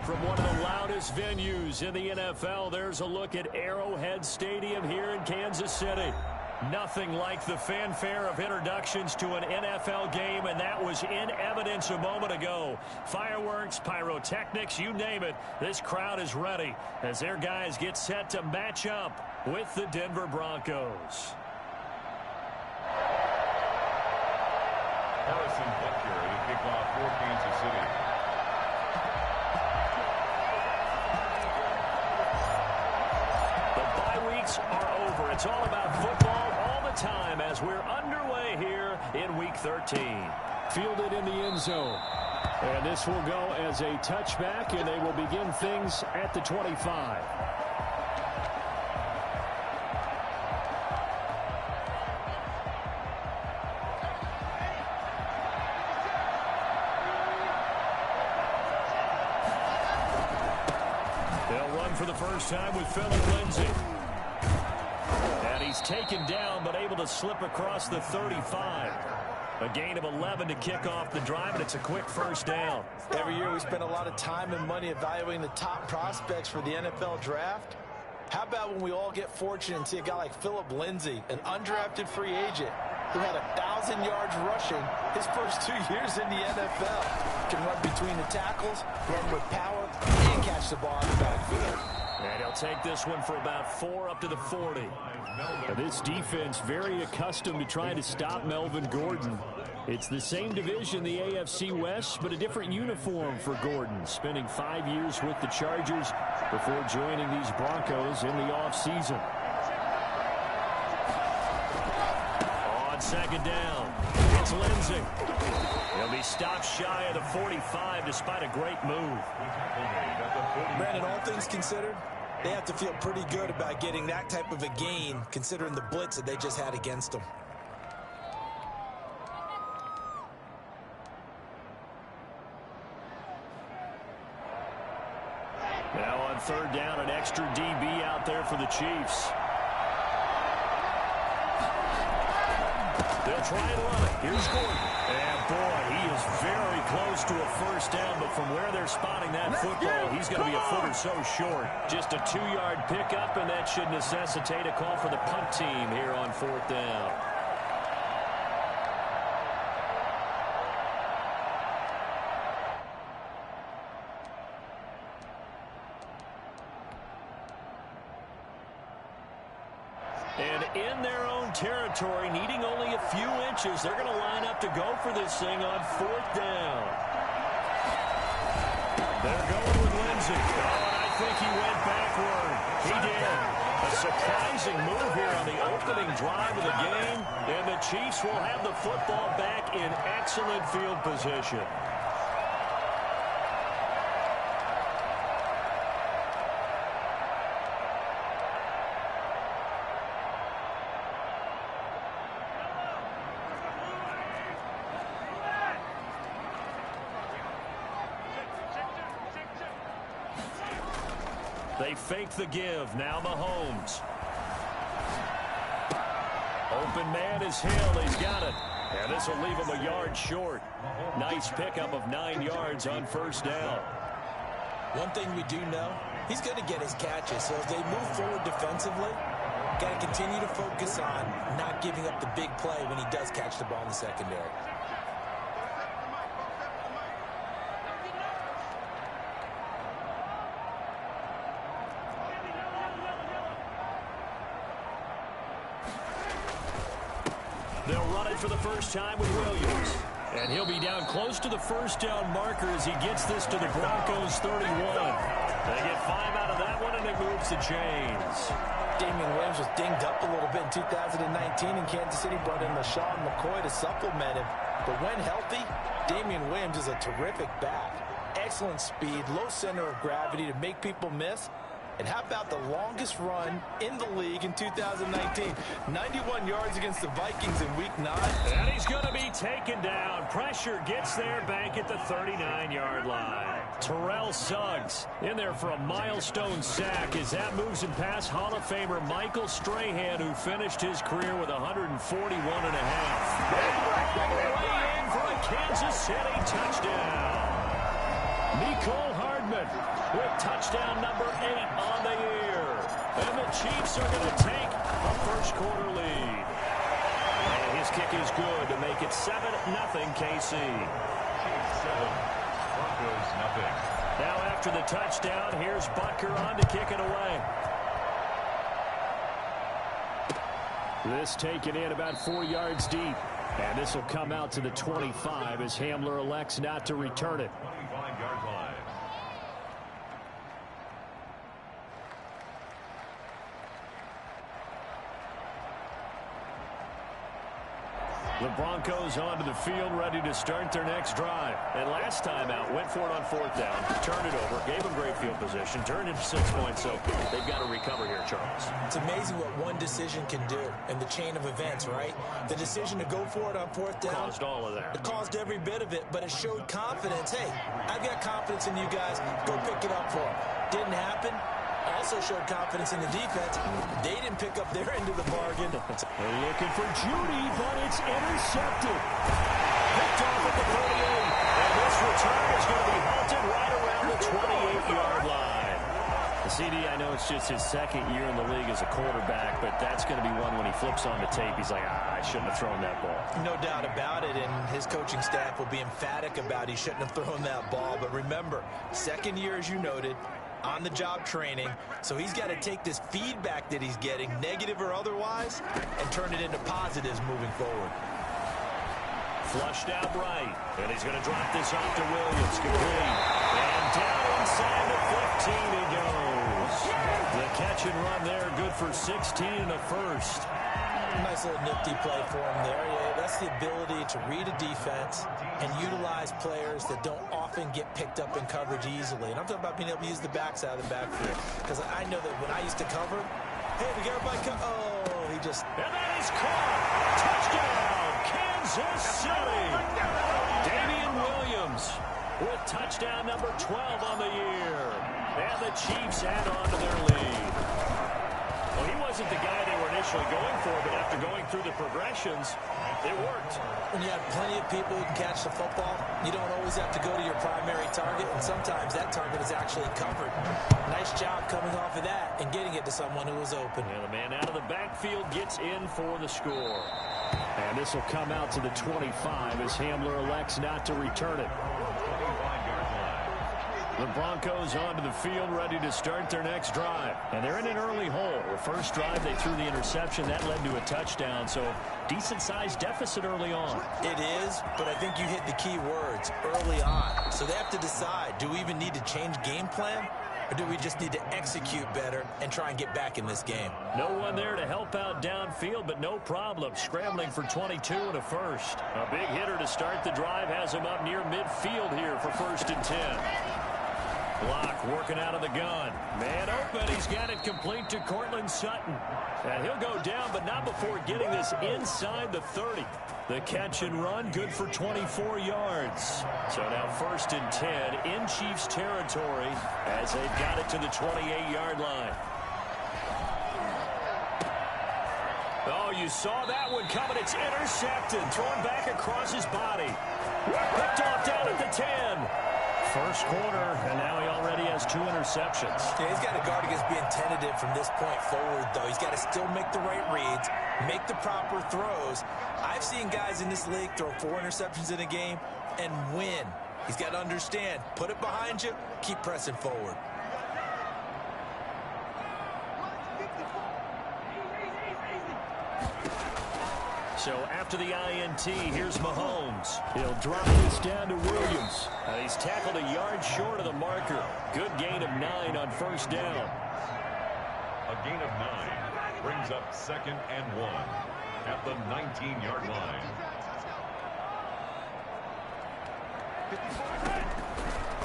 From one of the loudest venues in the NFL, there's a look at Arrowhead Stadium here in Kansas City. Nothing like the fanfare of introductions to an NFL game, and that was in evidence a moment ago. Fireworks, pyrotechnics, you name it. This crowd is ready as their guys get set to match up with the Denver Broncos. Harrison Butker to kick off for Kansas City. Are over. It's all about football all the time as we're underway here in Week 13. Fielded in the end zone. And this will go as a touchback, and they will begin things at the 25. They'll run for the first time with Phillip Lindsay. He's taken down, but able to slip across the 35. A gain of 11 to kick off the drive, and it's a quick first down. Every year we spend a lot of time and money evaluating the top prospects for the NFL draft. How about when we all get fortunate and see a guy like Phillip Lindsay, an undrafted free agent, who had 1,000 yards rushing his first 2 years in the NFL. Can run between the tackles, run with power, and catch the ball in the backfield. And he'll take this one for about 4 up to the 40. Now this defense very accustomed to trying to stop Melvin Gordon. It's the same division, the AFC West, but a different uniform for Gordon, spending 5 years with the Chargers before joining these Broncos in the offseason. On second down, it's Lindsay. He'll be stopped shy of the 45 despite a great move. Brandon, all things considered, they have to feel pretty good about getting that type of a gain, considering the blitz that they just had against them. Now on third down, an extra DB out there for the Chiefs. They'll try and run it. Here's Gordon. And boy, he is very close to a first down, but from where they're spotting that football, he's going to be a foot or so short. Just a 2-yard pickup, and that should necessitate a call for the punt team here on fourth down. And in their own territory, needing only a few inches, they're going to line up to go for this thing on fourth down. They're going with Lindsay. Oh, and I think he went backward. He did. A surprising move here on the opening drive of the game, and the Chiefs will have the football back in excellent field position. They fake the give. Now Mahomes. Open man is Hill. He's got it. And this will leave him a yard short. Nice pickup of 9 yards on first down. One thing we do know, he's going to get his catches. So as they move forward defensively, got to continue to focus on not giving up the big play when he does catch the ball in the secondary. They'll run it for the first time with Williams. And he'll be down close to the first down marker as he gets this to the Broncos 31. They get 5 out of that one, and it moves the chains. Damian Williams was dinged up a little bit in 2019, and Kansas City brought in LaShawn McCoy to supplement him. But when healthy, Damian Williams is a terrific back. Excellent speed, low center of gravity to make people miss. And how about the longest run in the league in 2019? 91 yards against the Vikings in Week 9. And he's going to be taken down. Pressure gets there back at the 39-yard line. Terrell Suggs in there for a milestone sack as that moves him past Hall of Famer Michael Strahan, who finished his career with 141 and a half. All the way in for a Kansas City touchdown. Mecole Hardman Goodman with touchdown number 8 on the year. And the Chiefs are going to take a first-quarter lead. And his kick is good to make it 7-0 KC. Chiefs 7, Broncos nothing. Now after the touchdown, here's Butker on to kick it away. This taken in about 4 yards deep. And this will come out to the 25 as Hamler elects not to return it. 25-yard line. The Broncos onto the field, ready to start their next drive. And last time out, went for it on 4th down, turned it over, gave them great field position, turned into 6 points, so they've got to recover here, Charles. It's amazing what one decision can do in the chain of events, right? The decision to go for it on 4th down. Caused all of that. It caused every bit of it, but it showed confidence. Hey, I've got confidence in you guys. Go pick it up for them. Didn't happen. Also showed confidence in the defense. They didn't pick up their end of the bargain. They're looking for Judy, but it's intercepted. Picked off at the 38. And this return is going to be halted right around the 28-yard line. The CD, I know it's just his 2nd year in the league as a quarterback, but that's going to be one when he flips on the tape, he's like, I shouldn't have thrown that ball. No doubt about it, and his coaching staff will be emphatic about he shouldn't have thrown that ball. But remember, 2nd year, as you noted, on-the-job training, so he's got to take this feedback that he's getting, negative or otherwise, and turn it into positives moving forward. Flushed out right, and he's going to drop this off to Williams, complete. And down inside the 15 he goes. The catch and run there, good for 16 and a first. Nice little nifty play for him there. Yeah, that's the ability to read a defense and utilize players that don't often get picked up in coverage easily. And I'm talking about being able to use the backside of the backfield. Because I know that when I used to cover, hey, we got everybody oh, he just... And that is caught. Touchdown, Kansas City. Damian Williams with touchdown number 12 on the year. And the Chiefs add on to their lead. Well, he wasn't the guy they were initially going for, but after going through the progressions, it worked. When you have plenty of people who can catch the football, you don't always have to go to your primary target, and sometimes that target is actually covered. Nice job coming off of that and getting it to someone who was open. And the man out of the backfield gets in for the score. And this will come out to the 25 as Hamler elects not to return it. 25-yard line. The Broncos onto the field, ready to start their next drive. And they're in an early hole. The first drive, they threw the interception. That led to a touchdown, so decent-sized deficit early on. It is, but I think you hit the key words, early on. So they have to decide, do we even need to change game plan? Or do we just need to execute better and try and get back in this game? No one there to help out downfield, but no problem. Scrambling for 22 and a first. A big hitter to start the drive has him up near midfield here for 1st and 10. Block working out of the gun. Man open. He's got it complete to Cortland Sutton. And he'll go down, but not before getting this inside the 30. The catch and run, good for 24 yards. So now 1st and 10 in Chiefs territory as they've got it to the 28-yard line. Oh, you saw that one coming. It's intercepted. Thrown back across his body. Picked off down at the 10. First quarter, and now he already has 2 interceptions. Yeah, he's got to guard against being tentative from this point forward, though. He's got to still make the right reads, make the proper throws. I've seen guys in this league throw 4 interceptions in a game and win. He's got to understand, put it behind you, keep pressing forward. So after the INT, here's Mahomes. He'll drop this down to Williams. He's tackled a yard short of the marker. Good gain of 9 on 1st down. A gain of 9 brings up 2nd and 1 at the 19-yard line.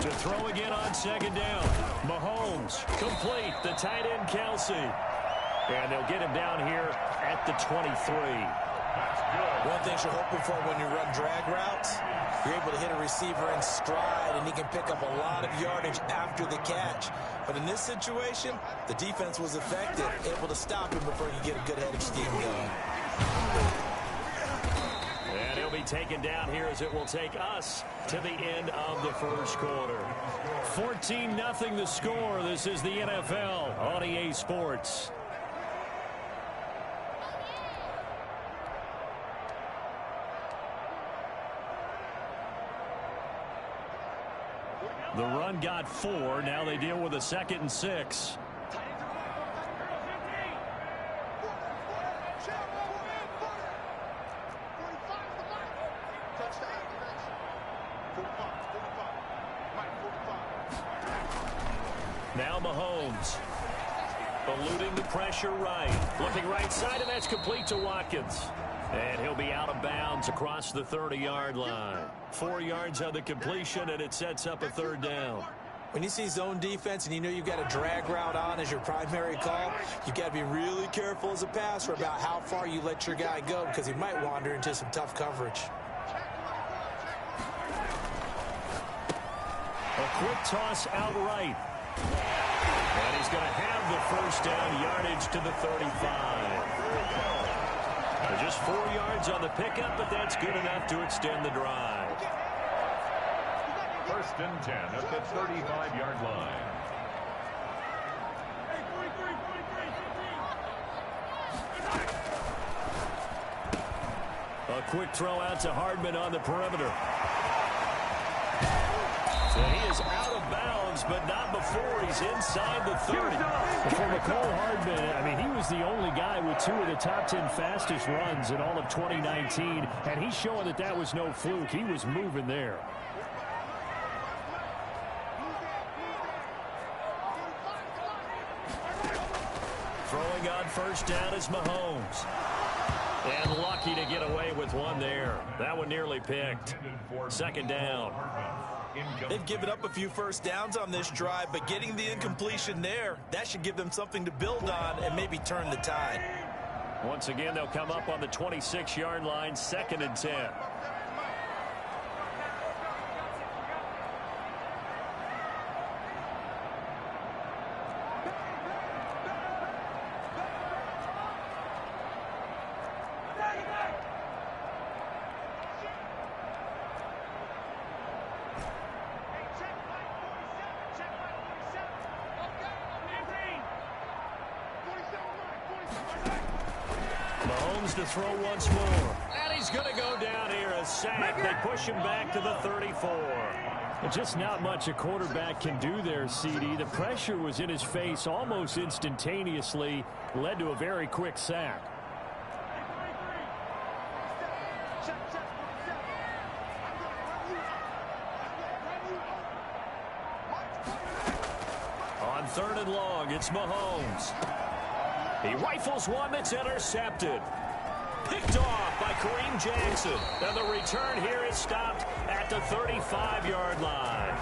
To throw again on 2nd down. Mahomes complete. The tight end Kelsey. And they'll get him down here at the 23. That's good. One thing you're hoping for when you run drag routes, you're able to hit a receiver in stride, and he can pick up a lot of yardage after the catch. But in this situation, the defense was effective, able to stop him before you get a good head of steam going. And he'll be taken down here as it will take us to the end of the first quarter. 14-0 the score. This is the NFL on EA Sports. The run got 4. Now they deal with a 2nd and 6. Now Mahomes. Eluding the pressure right. Looking right side, and that's complete to Watkins. And he'll be out of bounds across the 30-yard line. 4 yards on the completion, and it sets up a 3rd down. When you see zone defense and you know you've got a drag route on as your primary call, you've got to be really careful as a passer about how far you let your guy go because he might wander into some tough coverage. A quick toss out right. And he's going to have the 1st down, yardage to the 35. Just 4 yards on the pickup, but that's good enough to extend the drive. 1st and 10 at the 35-yard line. A quick throw out to Hardman on the perimeter. So he is out of bounds, but not before he's inside the 30. For Mecole Hardman, I mean, he was the only guy with 2 of the top 10 fastest runs in all of 2019, and he's showing that that was no fluke. He was moving there. Throwing on 1st down is Mahomes. And lucky to get away with one there. That one nearly picked. 2nd down. They've given up a few 1st downs on this drive, but getting the incompletion there, that should give them something to build on and maybe turn the tide. Once again, they'll come up on the 26-yard line, 2nd and 10. To throw once more. And he's going to go down here, a sack. They push him back to the 34. Just not much a quarterback can do there, CD. The pressure was in his face almost instantaneously, led to a very quick sack. On 3rd and long, it's Mahomes. He rifles one that's intercepted. Picked off by Kareem Jackson. And the return here is stopped at the 35-yard line.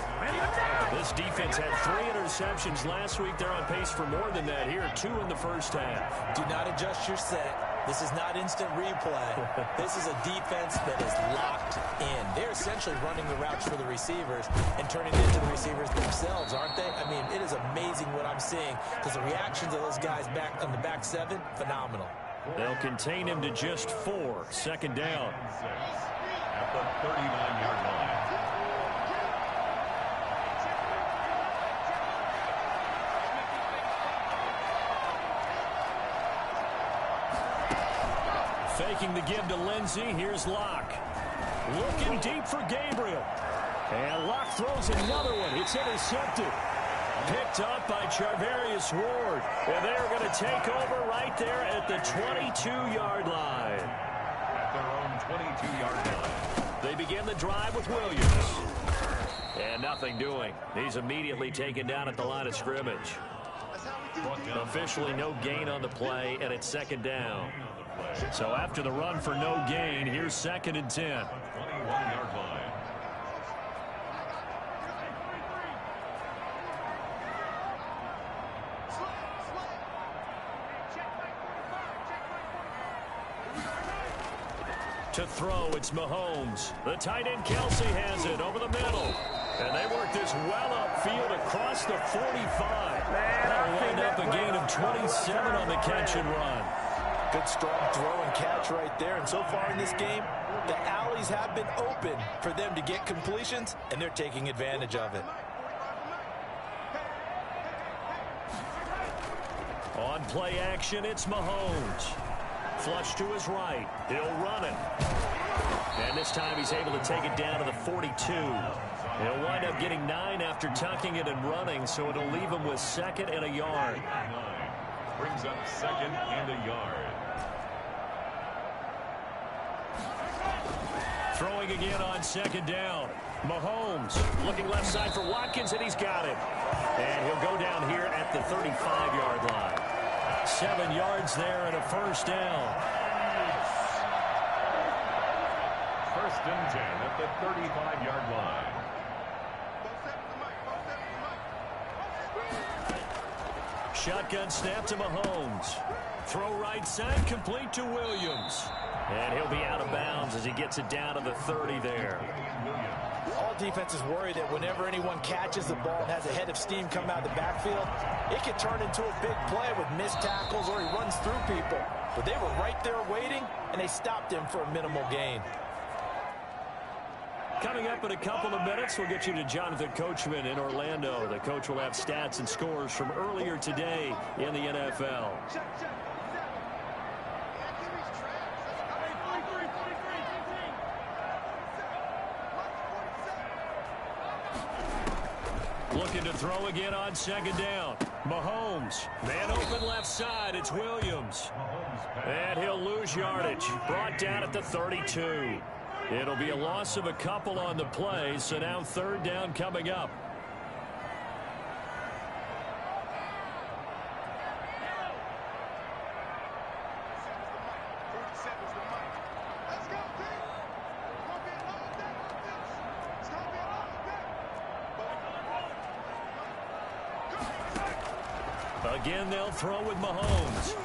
This defense had 3 interceptions last week. They're on pace for more than that here. 2 in the 1st half. Do not adjust your set. This is not instant replay. This is a defense that is locked in. They're essentially running the routes for the receivers and turning it into the receivers themselves, aren't they? I mean, it is amazing what I'm seeing because the reactions of those guys back on the back 7, phenomenal. They'll contain him to just 4. 2nd down. At the 39-yard line. Faking the give to Lindsey. Here's Locke. Looking deep for Gabriel. And Locke throws another one. It's intercepted. Picked up by Charvarius Ward. And they're going to take over right there at the 22-yard line. At their own 22-yard line. They begin the drive with Williams. And nothing doing. He's immediately taken down at the line of scrimmage. Officially no gain on the play, and it's 2nd down. So after the run for no gain, here's 2nd and 10. 21-yard line. To throw, it's Mahomes. The tight end Kelsey has it over the middle. And they work this well upfield across the 45. That'll wind up a gain of 27 on the catch and run. Good strong throw and catch right there. And so far in this game, the alleys have been open for them to get completions, and they're taking advantage of it. On play action, it's Mahomes. Flush to his right. He'll run it. And this time he's able to take it down to the 42. He'll wind up getting 9 after tucking it and running, so it'll leave him with 2nd and a yard. Brings up 2nd and a yard. Throwing again on 2nd down. Mahomes looking left side for Watkins, and he's got it. And he'll go down here at the 35-yard line. 7 yards there and a first down. 1st and 10 at the 35-yard line. Shotgun snap to Mahomes. Throw right side, complete to Williams. And he'll be out of bounds as he gets it down to the 30 there. All defenses worry that whenever anyone catches the ball and has a head of steam come out of the backfield, it can turn into a big play with missed tackles or he runs through people. But they were right there waiting, and they stopped him for a minimal gain. Coming up in a couple of minutes, we'll get you to Jonathan Coachman in Orlando. The coach will have stats and scores from earlier today in the NFL. Looking to throw again on 2nd down. Mahomes, man open left side, it's Williams. And he'll lose yardage, brought down at the 32. It'll be a loss of a couple on the play, so now 3rd down coming up. Again, they'll throw with Mahomes.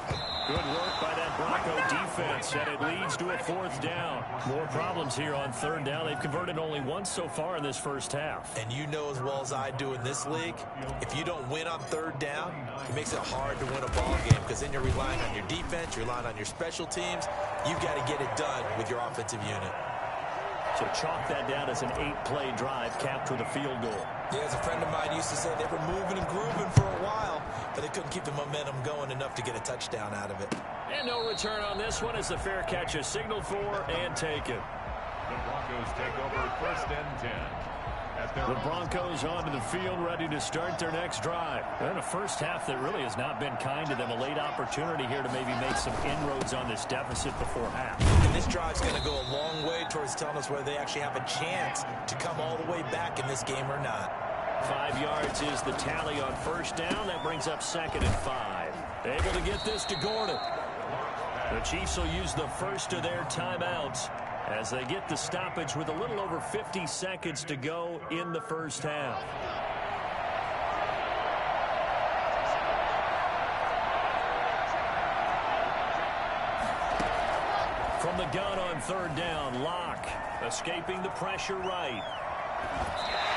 Good work by that Bronco defense, and it leads to a 4th down. More problems here on 3rd down. They've converted only once so far in this first half. And you know as well as I do in this league, if you don't win on 3rd down, it makes it hard to win a ball game because then you're relying on your defense, you're relying on your special teams. You've got to get it done with your offensive unit. So chalk that down as an 8-play drive capped with a field goal. Yeah, as a friend of mine used to say, they were moving and grooving for a while, but they couldn't keep the momentum going enough to get a touchdown out of it. And no return on this one as the fair catch is signaled for and taken. The Broncos take over 1st and 10. The Broncos onto the field, ready to start their next drive. And a first half that really has not been kind to them. A late opportunity here to maybe make some inroads on this deficit before half. And this drive's going to go a long way towards telling us whether they actually have a chance to come all the way back in this game or not. 5 yards is the tally on 1st down. That brings up 2nd and 5. Able to get this to Gordon. The Chiefs will use the first of their timeouts as they get the stoppage with a little over 50 seconds to go in the first half. From the gun on 3rd down, Locke escaping the pressure right.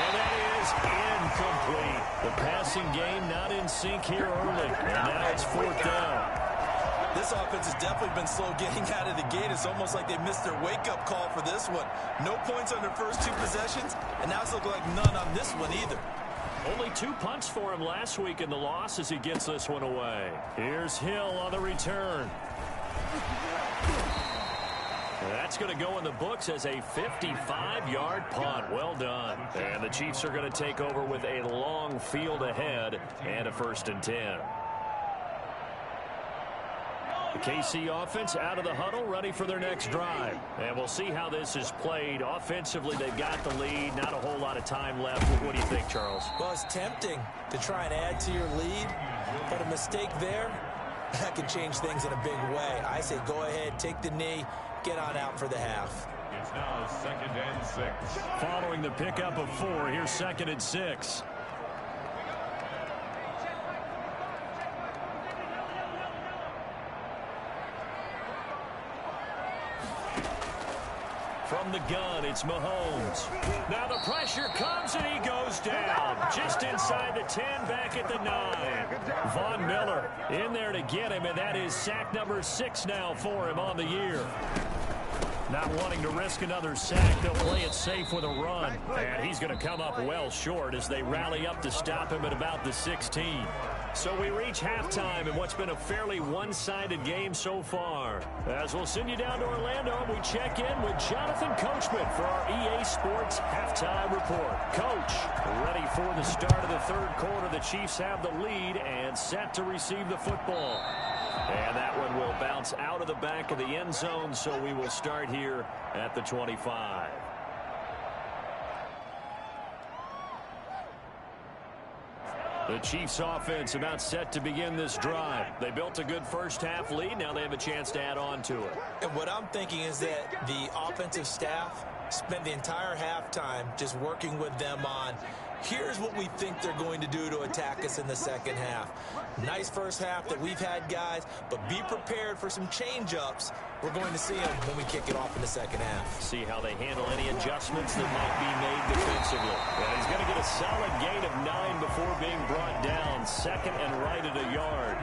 And that is incomplete. The passing game not in sync here early. And now it's 4th down. This offense has definitely been slow getting out of the gate. It's almost like they missed their wake-up call for this one. No points on their first 2 possessions, and now it's looking like none on this one either. Only 2 punts for him last week in the loss as he gets this one away. Here's Hill on the return. That's going to go in the books as a 55-yard punt. Well done. And the Chiefs are going to take over with a long field ahead and a 1st and 10. The KC offense out of the huddle, ready for their next drive. And we'll see how this is played. Offensively, they've got the lead. Not a whole lot of time left. What do you think, Charles? Well, it's tempting to try and add to your lead, but a mistake there, that can change things in a big way. I say go ahead, take the knee, get on out for the half. It's now 2nd and 6. Following the pickup of 4, here's 2nd and 6. From from the gun, it's Mahomes. Now the pressure comes, and he goes down. Just inside the 10, back at the 9. Von Miller in there to get him, and that is sack number 6 now for him on the year. Not wanting to risk another sack, they'll play it safe with a run. And he's going to come up well short as they rally up to stop him at about the 16. So we reach halftime in what's been a fairly one-sided game so far. As we'll send you down to Orlando, we check in with Jonathan Coachman for our EA Sports Halftime Report. Coach, ready for the start of the third quarter. The Chiefs have the lead and set to receive the football. And that one will bounce out of the back of the end zone, so we will start here at the 25. The Chiefs offense about set to begin this drive. They built a good first half lead. Now they have a chance to add on to it. And what I'm thinking is that the offensive staff spent the entire halftime just working with them on, here's what we think they're going to do to attack us in the second half. Nice first half that we've had, guys, but be prepared for some change-ups. We're going to see them when we kick it off in the second half. See how they handle any adjustments that might be made defensively. And he's going to get a solid gain of 9 before being brought down. Second and right at a yard.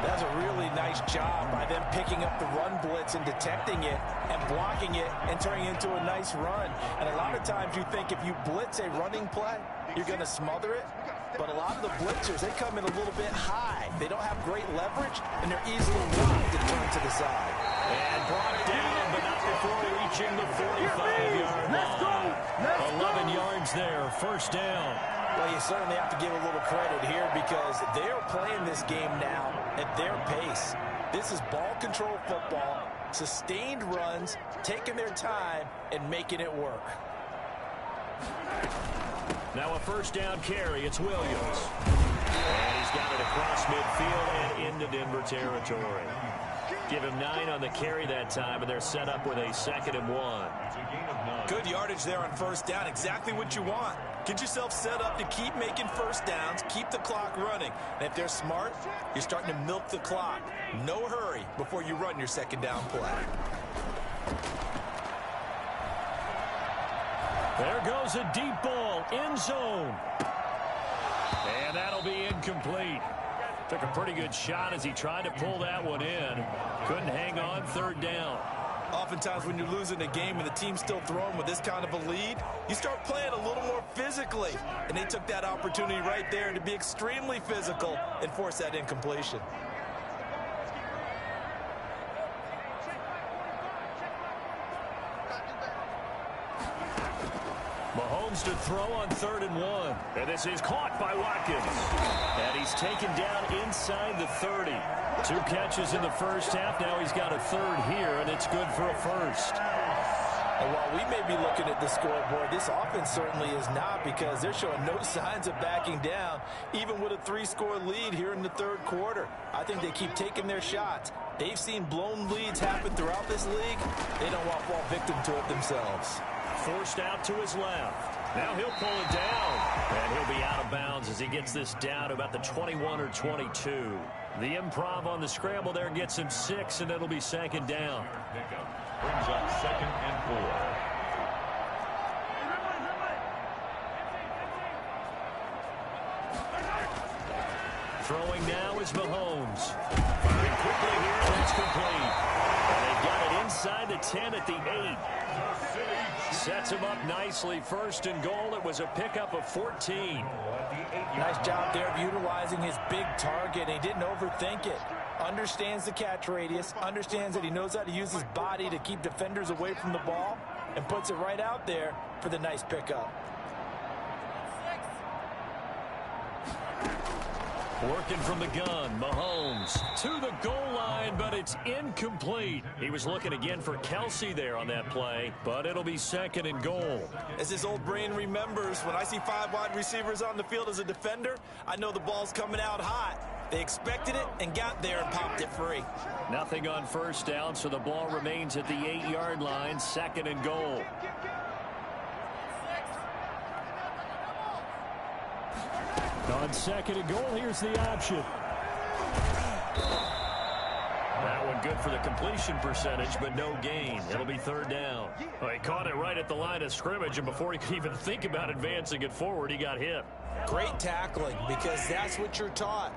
That's a really nice job by them picking up the run blitz and detecting it and blocking it and turning it into a nice run. And a lot of times you think if you blitz a running play, you're going to smother it. But a lot of the blitzers, they come in a little bit high. They don't have great leverage, and they're easily rocked and turned to the side. And brought down, but not before reaching the 45-yard line. 11 yards there, first down. Well, you certainly have to give a little credit here because they're playing this game now at their pace. This is ball control football, sustained runs, taking their time, and making it work. Now a first down carry. It's Williams. And he's got it across midfield and into Denver territory. Give him 9 on the carry that time, and they're set up with a 2nd and 1. Good yardage there on first down. Exactly what you want. Get yourself set up to keep making first downs, keep the clock running. And if they're smart, you're starting to milk the clock. No hurry before you run your second down play. There goes a deep ball, end zone. And that'll be incomplete. Took a pretty good shot as he tried to pull that one in. Couldn't hang on, third down. Oftentimes when you're losing a game and the team's still throwing with this kind of a lead, you start playing a little more physically. And they took that opportunity right there to be extremely physical and force that incompletion. Mahomes to throw on 3rd and 1. And this is caught by Watkins. And he's taken down inside the 30. 2 catches in the first half. Now he's got a 3rd here, and it's good for a first. And while we may be looking at the scoreboard, this offense certainly is not because they're showing no signs of backing down, even with a 3-score lead here in the third quarter. I think they keep taking their shots. They've seen blown leads happen throughout this league. They don't want to fall victim to it themselves. Forced out to his left. Now he'll pull it down. And he'll be out of bounds as he gets this down to about the 21 or 22. The improv on the scramble there gets him 6, and it'll be 2nd down. Brings up 2nd and 4. Throwing now is Mahomes. Firing quickly here, and it's complete. And they've got it inside the 10 at the 8. Sets him up nicely. 1st and goal. It was a pickup of 14. Nice job there of utilizing his big target. He didn't overthink it. Understands the catch radius. Understands that he knows how to use his body to keep defenders away from the ball. And puts it right out there for the nice pickup. Working from the gun, Mahomes to the goal line, but it's incomplete. He was looking again for Kelsey there on that play, but it'll be 2nd and goal. As his old brain remembers, when I see 5 wide receivers on the field as a defender, I know the ball's coming out hot. They expected it and got there and popped it free. Nothing on first down, so the ball remains at the 8-yard line, 2nd and goal. On 2nd and goal, here's the option. That one good for the completion percentage, but no gain. It'll be third down. Well, he caught it right at the line of scrimmage, and before he could even think about advancing it forward, he got hit. Great tackling, because that's what you're taught.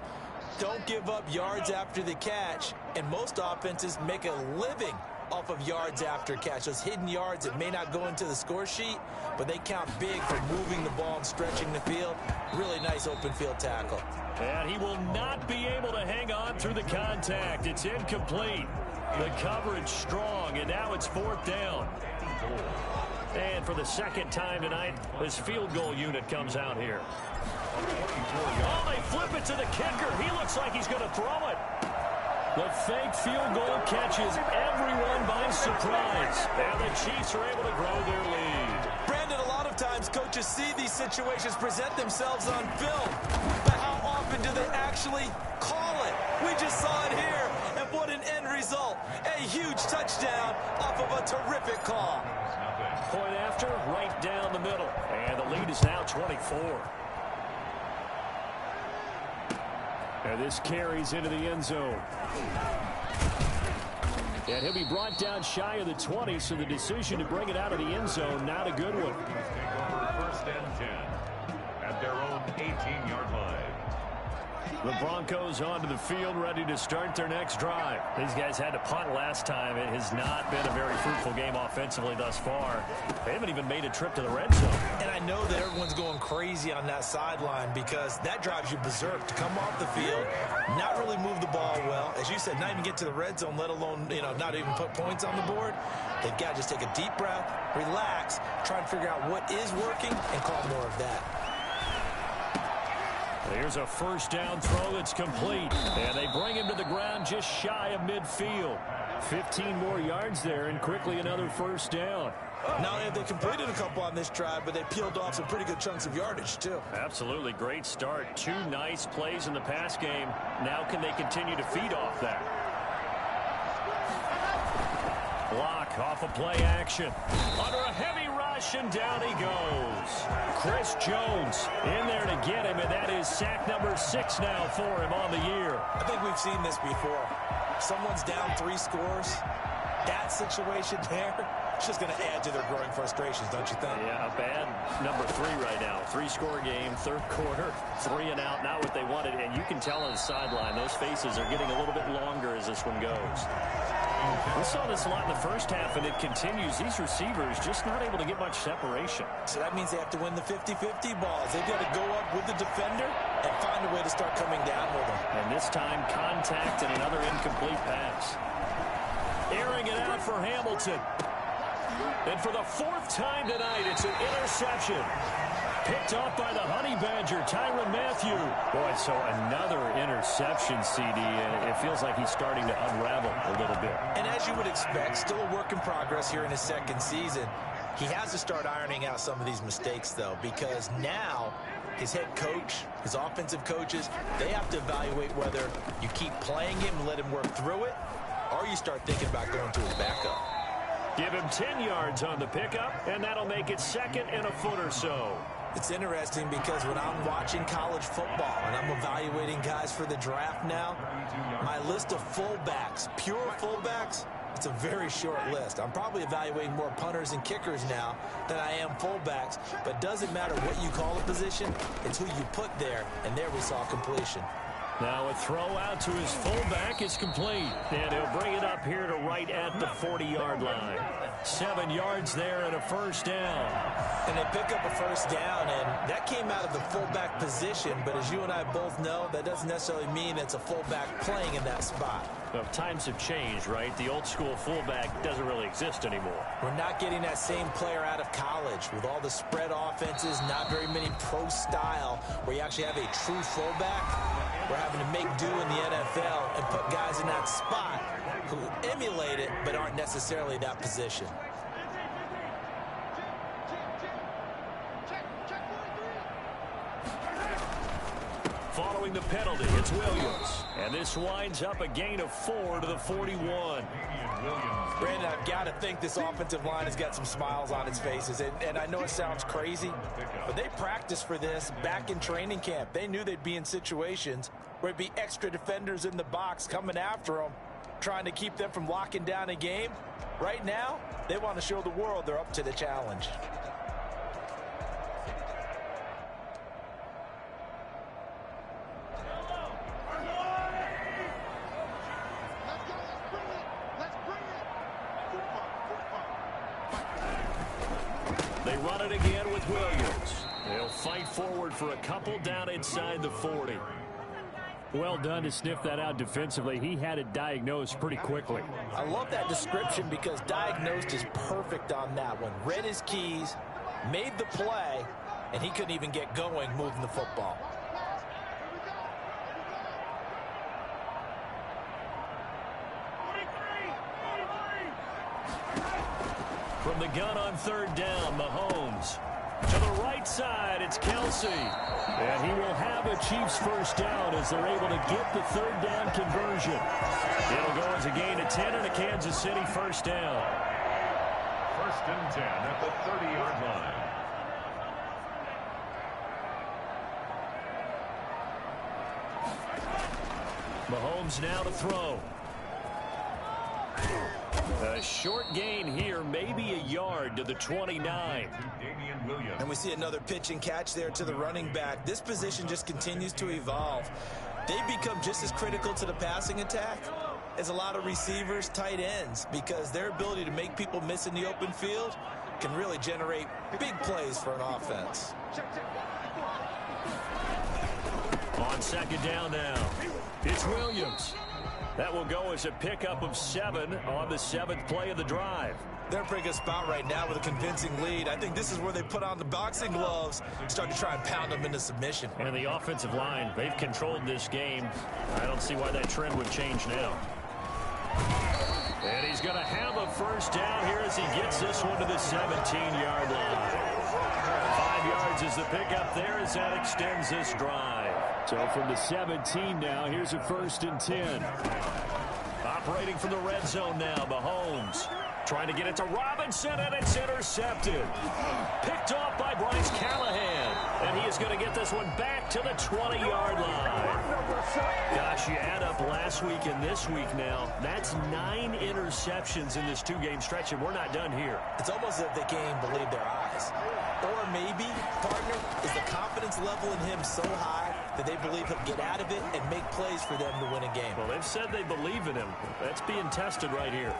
Don't give up yards after the catch, and most offenses make a living off of yards after catch. Those hidden yards that may not go into the score sheet, but they count big for moving the ball and stretching the field. Really nice open field tackle. And he will not be able to hang on through the contact. It's incomplete. The coverage strong, and now it's fourth down. And for the second time tonight, this field goal unit comes out here. Oh, they flip it to the kicker. He looks like he's going to throw it. The fake field goal catches everyone by surprise. And the Chiefs are able to grow their lead. Brandon, a lot of times coaches see these situations present themselves on film. But how often do they actually call it? We just saw it here. And what an end result. A huge touchdown off of a terrific call. Point after, right down the middle. And the lead is now 24. And this carries into the end zone. And he'll be brought down shy of the 20, so the decision to bring it out of the end zone, not a good one. First and 10 at their own 18-yard line. The Broncos onto the field, ready to start their next drive. These guys had to punt last time. It has not been a very fruitful game offensively thus far. They haven't even made a trip to the red zone. And I know that everyone's going crazy on that sideline because that drives you berserk to come off the field, not really move the ball well. As you said, not even get to the red zone, let alone, not even put points on the board. They've got to just take a deep breath, relax, try and figure out what is working, and call more of that. Here's a first down throw that's complete. And they bring him to the ground just shy of midfield. 15 more yards there, and quickly another first down. Not only have they completed a couple on this drive, but they peeled off some pretty good chunks of yardage, too. Absolutely great start. 2 nice plays in the pass game. Now can they continue to feed off that? Block off of play action. Under a heavy rush, and down he goes. Chris Jones in there to get him, and that is sack number 6 now for him on the year. I think we've seen this before. Someone's down 3 scores. That situation there, it's just going to add to their growing frustrations, don't you think? Yeah, a bad number 3 right now. 3-score game, third quarter, 3 and out, not what they wanted. And you can tell on the sideline, those faces are getting a little bit longer as this one goes. We saw this a lot in the first half, and it continues. These receivers just not able to get much separation. So that means they have to win the 50-50 balls. They've got to go up with the defender and find a way to start coming down with them. And this time, contact and another incomplete pass. Airing it out for Hamilton. And for the 4th time tonight, it's an interception. Picked off by the Honey Badger, Tyrann Mathieu. Boy, so another interception, CD, and it feels like he's starting to unravel a little bit. And as you would expect, still a work in progress here in his second season. He has to start ironing out some of these mistakes, though, because now his head coach, his offensive coaches, they have to evaluate whether you keep playing him and let him work through it, or you start thinking about going to his backup. Give him 10 yards on the pickup, and that'll make it 2nd and a foot or so. It's interesting because when I'm watching college football and I'm evaluating guys for the draft now, my list of fullbacks, pure fullbacks, it's a very short list. I'm probably evaluating more punters and kickers now than I am fullbacks, but it doesn't matter what you call a position, it's who you put there, and there we saw completion. Now a throw out to his fullback is complete, and he'll bring it up here to right at the 40-yard line. 7 yards there and a first down. And they pick up a first down, and that came out of the fullback position, but as you and I both know, that doesn't necessarily mean it's a fullback playing in that spot. Well, times have changed, right? The old school fullback doesn't really exist anymore. We're not getting that same player out of college with all the spread offenses, not very many pro style where you actually have a true fullback. We're having to make do in the NFL and put guys in that spot who emulate it but aren't necessarily that position. Following the penalty, it's Williams. And this winds up a gain of 4 to the 41. Brandon, I've got to think this offensive line has got some smiles on its faces. And I know it sounds crazy, but they practiced for this back in training camp. They knew they'd be in situations where it'd be extra defenders in the box coming after them. trying to keep them from locking down a game. Right now, they want to show the world they're up to the challenge. They run it again with Williams. They'll fight forward for a couple down inside the 40. Well done to sniff that out defensively. He had it diagnosed pretty quickly. I love that description because diagnosed is perfect on that one. Read his keys, made the play, and he couldn't even get going moving the football. From the gun on third down, Mahomes. To the right side, it's Kelsey. And he will have a Chiefs first down as they're able to get the third down conversion. It'll go as a gain of 10 and a Kansas City first down. First and 10 at the 30-yard line. Mahomes now to throw. A short gain here, maybe a yard to the 29. And we see another pitch and catch there to the running back. This position just continues to evolve. They become just as critical to the passing attack as a lot of receivers, tight ends, because their ability to make people miss in the open field can really generate big plays for an offense. On second down now, it's Williams. That will go as a pickup of 7 on the 7th play of the drive. They're in a pretty good spot right now with a convincing lead. I think this is where they put on the boxing gloves, start to try and pound them into submission. And the offensive line, they've controlled this game. I don't see why that trend would change now. And he's going to have a first down here as he gets this one to the 17-yard line. 5 yards is the pickup there as that extends this drive. So from the 17 now, here's a first and 10. Operating from the red zone now, Mahomes. Trying to get it to Robinson, and it's intercepted. Picked off by Bryce Callahan. And he is going to get this one back to the 20-yard line. Gosh, you add up last week and this week now. That's 9 interceptions in this 2-game stretch, and we're not done here. It's almost as if they can't even believe their eyes. Or maybe, partner, is the confidence level in him so high that they believe he'll get out of it and make plays for them to win a game. Well, they've said they believe in him. That's being tested right here.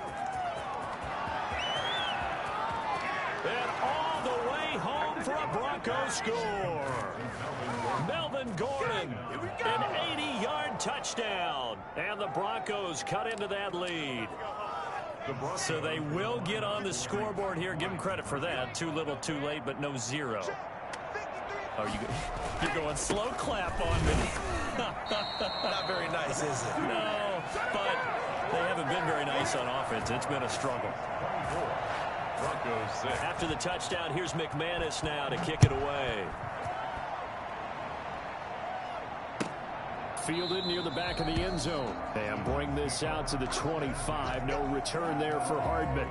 And all the way home for a Broncos score. Melvin Gordon, an 80-yard touchdown. And the Broncos cut into that lead. So they will get on the scoreboard here. Give them credit for that. Too little, too late, but no 0. Oh, you're going slow clap on me. Not very nice, is it? No, but they haven't been very nice on offense. It's been a struggle. After the touchdown, here's McManus now to kick it away. Fielded near the back of the end zone. And bring this out to the 25. No return there for Hardman.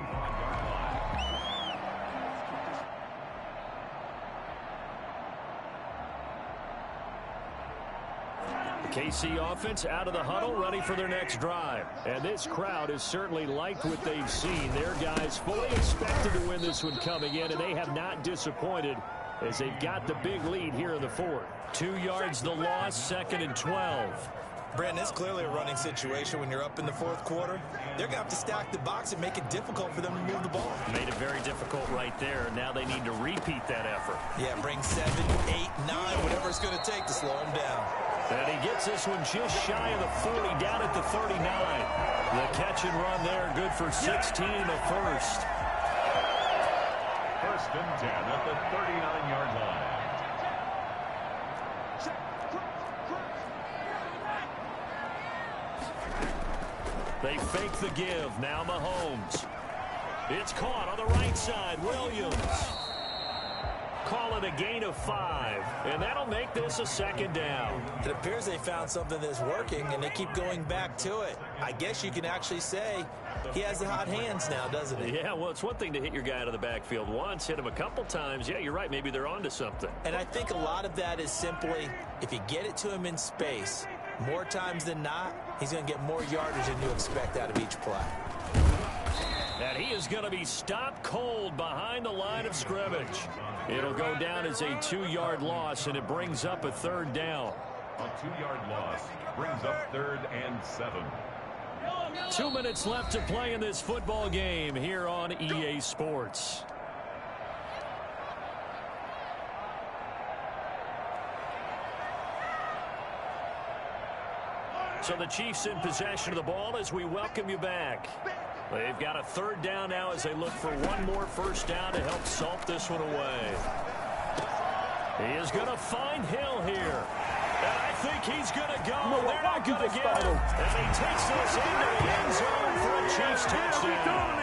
KC offense out of the huddle, ready for their next drive. And this crowd has certainly liked what they've seen. Their guys fully expected to win this one coming in, and they have not disappointed as they've got the big lead here in the 4th. 2 yards the loss, 2nd and 12. Brandon, it's clearly a running situation when you're up in the 4th quarter. They're going to have to stack the box and make it difficult for them to move the ball. Made it very difficult right there. Now they need to repeat that effort. Yeah, bring 7, 8, 9, whatever it's going to take to slow them down. And he gets this one just shy of the 40, down at the 39. The catch and run there, good for 16 and a first. First and 10 at the 39-yard line. They fake the give. Now Mahomes. It's caught on the right side. Williams. Call it a gain of 5. And that'll make this a 2nd down. It appears they found something that's working, and they keep going back to it. I guess you can actually say he has the hot hands now, doesn't he? Yeah, well, it's one thing to hit your guy out of the backfield once, hit him a couple times. Yeah, you're right. Maybe they're onto something. And I think a lot of that is simply if you get it to him in space, More times than not, he's going to get more yardage than you expect out of each play. And he is going to be stopped cold behind the line of scrimmage. It'll go down as a 2-yard loss, and it brings up a 3rd down. A 2-yard loss brings up 3rd and 7. 2 minutes left to play in this football game here on EA Sports. So the Chiefs in possession of the ball as we welcome you back. They've got a 3rd down now as they look for one more 1st down to help salt this one away. He is going to find Hill here. And I think he's going to go. They're not going to get him. And he takes this into the end zone for a Chiefs touchdown.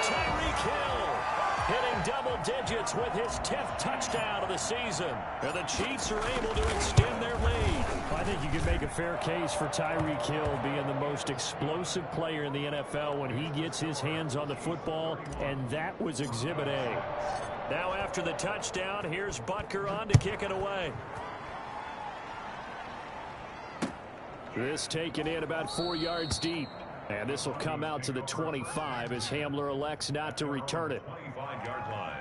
Tyreek Hill hitting double digits with his 10th touchdown of the season. And the Chiefs are able to extend their lead. I think you can make a fair case for Tyreek Hill being the most explosive player in the NFL when he gets his hands on the football, and that was Exhibit A. Now after the touchdown, here's Butker on to kick it away. This taken in about 4 yards deep. And this will come out to the 25 as Hamler elects not to return it. 25-yard line.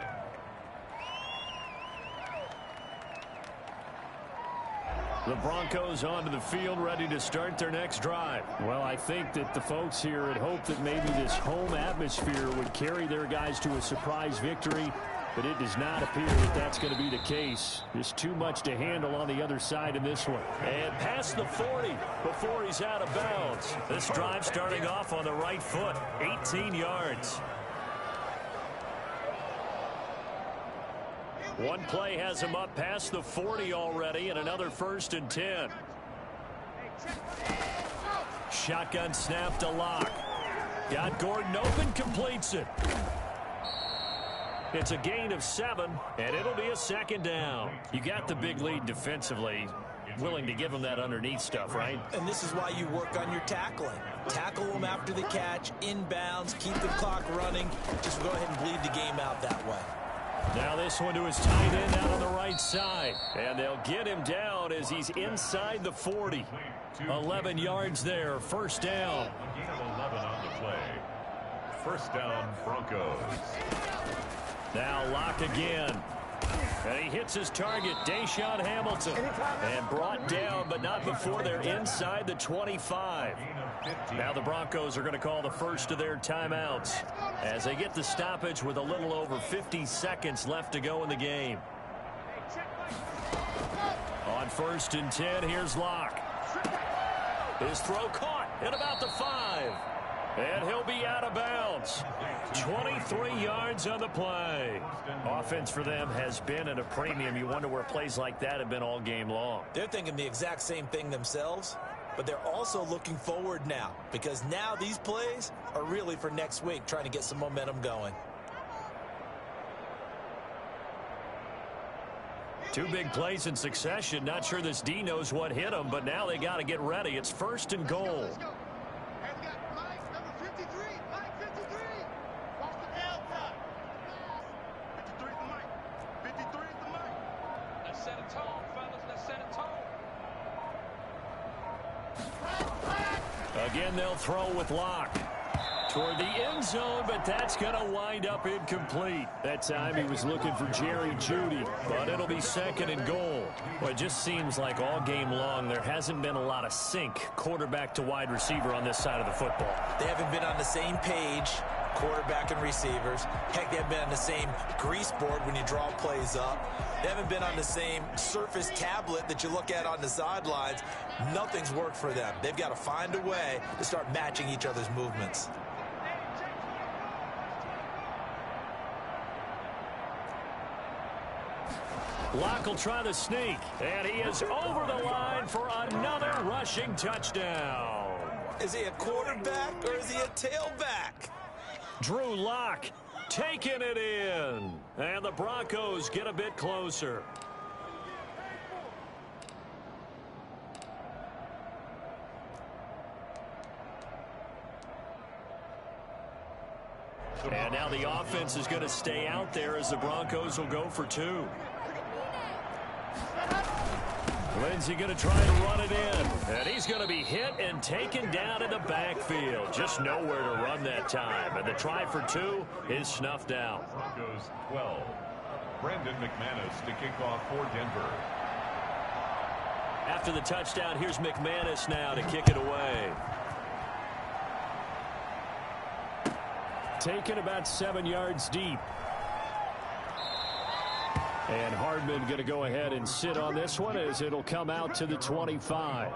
The Broncos onto the field ready to start their next drive. Well, I think that the folks here had hoped that maybe this home atmosphere would carry their guys to a surprise victory, but it does not appear that that's going to be the case. There's too much to handle on the other side in this one. And past the 40 before he's out of bounds. This drive starting off on the right foot, 18 yards. One play has him up past the 40 already, and another 1st and 10. Shotgun snap to Locke. Got Gordon open, completes it. It's a gain of 7, and it'll be a 2nd down. You got the big lead defensively. Willing to give him that underneath stuff, right? And this is why you work on your tackling. Tackle them after the catch, inbounds, keep the clock running. Just go ahead and bleed the game out that way. Now this one to his tight end out on the right side. And they'll get him down as he's inside the 40. 11 yards there, 1st down. A gain of 11 on the play. 1st down, Broncos. Now Locke again. And he hits his target, Deshaun Hamilton. And brought down, but not before they're inside the 25. Now the Broncos are going to call the first of their timeouts as they get the stoppage with a little over 50 seconds left to go in the game. On 1st and 10, here's Locke. His throw caught at about the 5. And he'll be out of bounds. 23 yards on the play. Offense for them has been at a premium. You wonder where plays like that have been all game long. They're thinking the exact same thing themselves, but they're also looking forward now because now these plays are really for next week, trying to get some momentum going. 2 big plays in succession. Not sure this D knows what hit him, but now they got to get ready. It's 1st and goal. Again, they'll throw with Locke toward the end zone, but that's going to wind up incomplete. That time he was looking for Jerry Jeudy, but it'll be 2nd and goal. Well, it just seems like all game long there hasn't been a lot of sync quarterback to wide receiver on this side of the football. They haven't been on the same page, quarterback and receivers. Heck, they haven't been on the same grease board when you draw plays up. They haven't been on the same surface tablet that you look at on the sidelines. Nothing's worked for them. They've got to find a way to start matching each other's movements. Locke will try the sneak, and he is over the line for another rushing touchdown. Is he a quarterback or is he a tailback? Drew Locke taking it in, and the Broncos get a bit closer. And now the offense is going to stay out there as the Broncos will go for 2. Lindsey going to try to run it in. And he's going to be hit and taken down in the backfield. Just nowhere to run that time. And the try for 2 is snuffed out. Broncos 12. Brandon McManus to kick off for Denver. After the touchdown, here's McManus now to kick it away. Taken about 7 yards deep. And Hardman going to go ahead and sit on this one as it'll come out to the 25.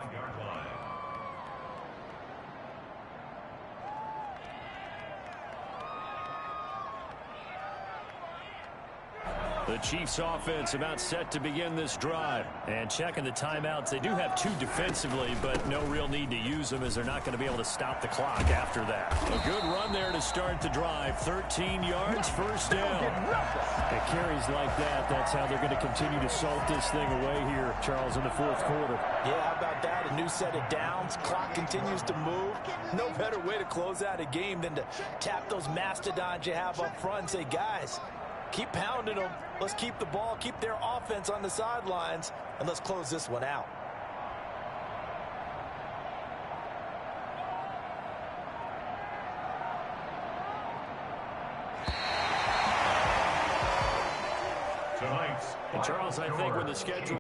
The Chiefs offense about set to begin this drive. And checking the timeouts, they do have 2 defensively, but no real need to use them as they're not going to be able to stop the clock after that. A good run there to start the drive. 13 yards, first down. It carries like that. That's how they're going to continue to salt this thing away here, Charles, in the 4th quarter. Yeah, how about that? A new set of downs. Clock continues to move. No better way to close out a game than to tap those mastodons you have up front and say, guys, keep pounding them. Let's keep the ball, keep their offense on the sidelines, and let's close this one out. Tonight's And Charles, I think when the schedule